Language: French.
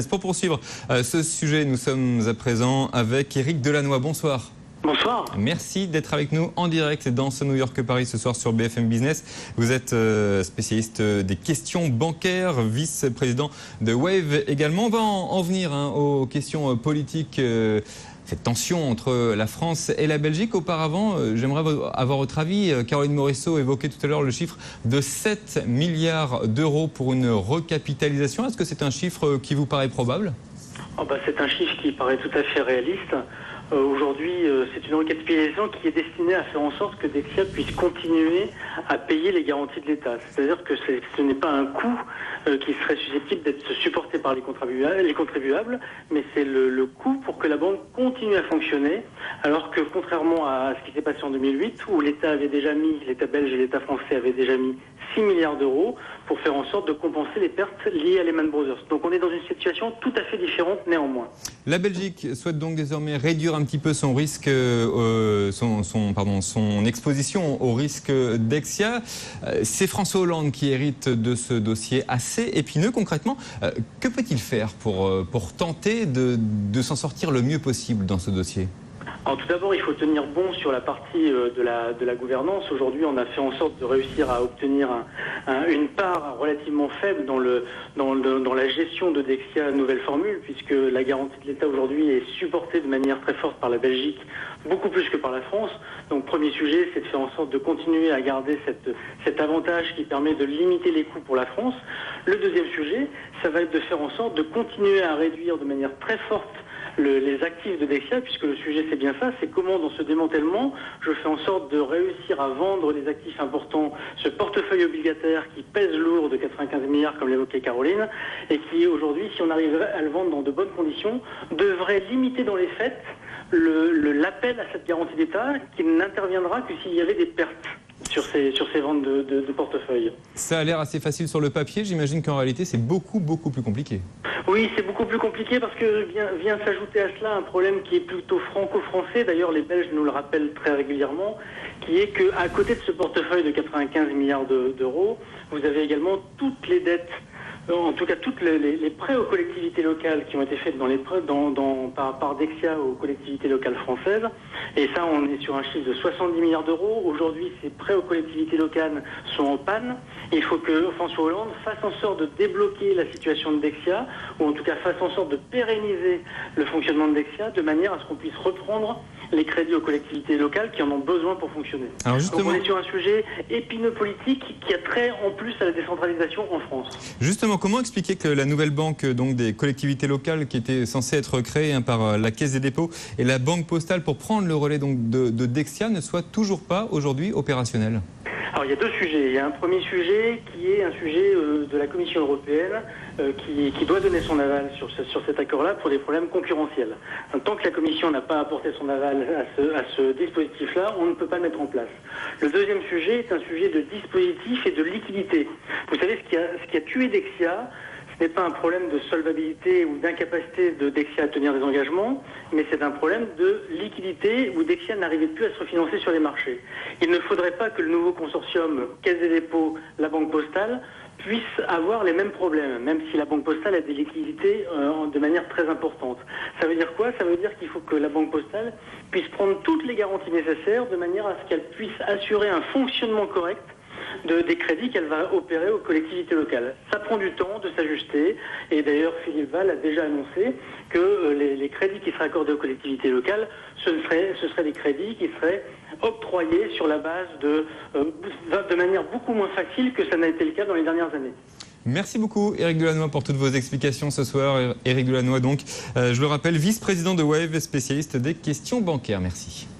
Pour poursuivre ce sujet, nous sommes à présent avec Éric Delannoy. Bonsoir. Bonsoir. Merci d'être avec nous en direct dans ce New York Paris ce soir sur BFM Business. Vous êtes spécialiste des questions bancaires, vice-président de Wave également. On va en venir aux questions politiques. Cette tension entre la France et la Belgique. Auparavant, j'aimerais avoir votre avis. Caroline Morisseau évoquait tout à l'heure le chiffre de 7 milliards d'euros pour une recapitalisation. Est-ce que c'est un chiffre qui vous paraît probable ? C'est un chiffre qui paraît tout à fait réaliste. Aujourd'hui, c'est une recapitalisation qui est destinée à faire en sorte que Dexia puisse continuer à payer les garanties de l'État. C'est-à-dire que ce n'est pas un coût qui serait susceptible d'être supporté par les contribuables, mais c'est le coût pour que la banque continue à fonctionner, alors que contrairement à ce qui s'est passé en 2008, où l'État belge et l'État français avaient déjà mis 6 milliards d'euros pour faire en sorte de compenser les pertes liées à Lehman Brothers. Donc on est dans une situation tout à fait différente néanmoins. La Belgique souhaite donc désormais réduire un petit peu son risque, son exposition au risque Dexia. C'est François Hollande qui hérite de ce dossier assez épineux. Concrètement, que peut-il faire pour tenter de s'en sortir le mieux possible dans ce dossier ? Alors tout d'abord, il faut tenir bon sur la partie de la gouvernance. Aujourd'hui, on a fait en sorte de réussir à obtenir une part relativement faible dans la gestion de Dexia nouvelle formule, puisque la garantie de l'État aujourd'hui est supportée de manière très forte par la Belgique, beaucoup plus que par la France. Donc premier sujet, c'est de faire en sorte de continuer à garder cet avantage qui permet de limiter les coûts pour la France. Le deuxième sujet, ça va être de faire en sorte de continuer à réduire de manière très forte les actifs de Dexia, puisque le sujet c'est bien ça, c'est comment dans ce démantèlement, je fais en sorte de réussir à vendre les actifs importants, ce portefeuille obligataire qui pèse lourd de 95 milliards comme l'évoquait Caroline, et qui aujourd'hui, si on arrive à le vendre dans de bonnes conditions, devrait limiter dans les faits l'appel à cette garantie d'État qui n'interviendra que s'il y avait des pertes sur ces ventes de portefeuille. Ça a l'air assez facile sur le papier, j'imagine qu'en réalité c'est beaucoup plus compliqué. Oui, c'est beaucoup plus compliqué parce que vient s'ajouter à cela un problème qui est plutôt franco-français. D'ailleurs, les Belges nous le rappellent très régulièrement, qui est qu'à côté de ce portefeuille de 95 milliards d'euros, vous avez également toutes les dettes, en tout cas tous les prêts aux collectivités locales qui ont été faits par Dexia aux collectivités locales françaises. Et ça, on est sur un chiffre de 70 milliards d'euros. Aujourd'hui, ces prêts aux collectivités locales sont en panne. Et il faut que François Hollande fasse en sorte de débloquer la situation de Dexia, ou en tout cas fasse en sorte de pérenniser le fonctionnement de Dexia, de manière à ce qu'on puisse reprendre les crédits aux collectivités locales qui en ont besoin pour fonctionner. Alors justement, donc on est sur un sujet épineux politique qui a trait en plus à la décentralisation en France. Justement, comment expliquer que la nouvelle banque donc des collectivités locales qui était censée être créée par la Caisse des dépôts et la Banque postale pour prendre le relais donc de Dexia ne soit toujours pas aujourd'hui opérationnelle ? Alors il y a deux sujets. Il y a un premier sujet qui est un sujet de la Commission européenne qui doit donner son aval sur cet accord-là pour des problèmes concurrentiels. Tant que la Commission n'a pas apporté son aval à ce dispositif-là, on ne peut pas le mettre en place. Le deuxième sujet est un sujet de dispositif et de liquidité. Vous savez, ce qui a tué Dexia, ce n'est pas un problème de solvabilité ou d'incapacité de Dexia à tenir des engagements, mais c'est un problème de liquidité où Dexia n'arrivait plus à se refinancer sur les marchés. Il ne faudrait pas que le nouveau consortium Caisse des dépôts, la Banque postale, puisse avoir les mêmes problèmes, même si la Banque postale a des liquidités de manière très importante. Ça veut dire quoi ? Ça veut dire qu'il faut que la Banque postale puisse prendre toutes les garanties nécessaires de manière à ce qu'elle puisse assurer un fonctionnement correct des crédits qu'elle va opérer aux collectivités locales. Ça prend du temps de s'ajuster et d'ailleurs Philippe Val a déjà annoncé que les crédits qui seraient accordés aux collectivités locales, ce seraient des crédits qui seraient octroyés sur la base de manière beaucoup moins facile que ça n'a été le cas dans les dernières années. Merci beaucoup Éric Delannoy pour toutes vos explications ce soir. Éric Delannoy donc, je le rappelle, vice-président de Wave, spécialiste des questions bancaires. Merci.